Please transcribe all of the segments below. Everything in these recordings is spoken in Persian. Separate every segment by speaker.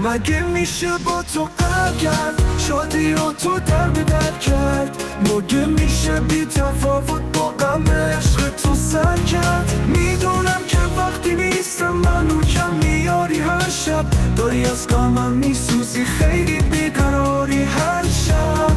Speaker 1: مگه میشه با تو قهر کرد شادی و تو در بدر کرد؟ مگه میشه بی تفاوت با غم عشق تو سر کرد؟ میدونم که وقتی نیستم منو کم میاری هر شب، داری از غمم میسوزی خیلی بیقراری هر شب.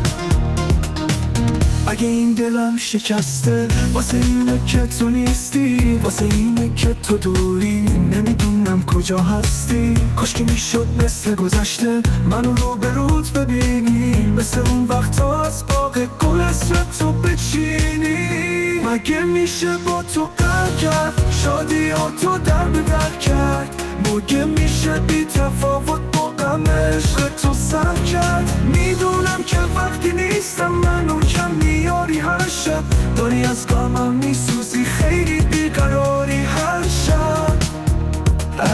Speaker 1: اگه این دلم شکسته واسه اینه که تو نیستی، واسه اینه که تو دوری، نمیدونم کجا هستی. کاشکی میشد مثل گذشته منو رو به روت ببینی، مثل اون وقتا از باغ گل اسم تو بچینی. مگه میشه با تو قهر کرد شادی ها تو در بدر کرد؟ مگه میشه بی تفاوت با غم عشق تو سر کرد؟ میدونم که وقتی نیستم منو کم میاری هر شب، داری از غمم میسوزی خیلی بیقراری هر شب.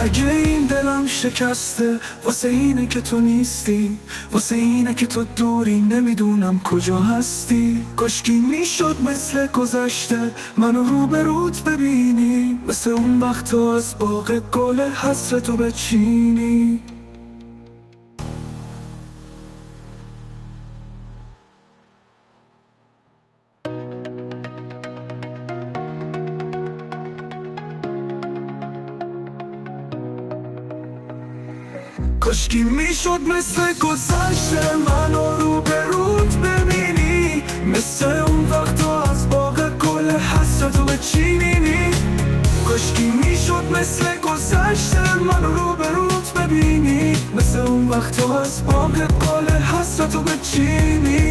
Speaker 1: اگه این دلم شکسته واسه اینه که تو نیستی، واسه اینه که تو دوری، نمیدونم کجا هستی. کاشکی میشد مثل گذشته منو رو به روت ببینی، مثل اون وقتا از باغ گل حسرتو بچینی. کاشکی میشد مثل گذشته منو رو به روت ببینی، مثل اون وقتا از باغ گل حسرتو بچینی. کاشکی میشد مثل گذشته منو رو به روت ببینی، مثل اون وقتا از باغ گل حسرتو بچینی.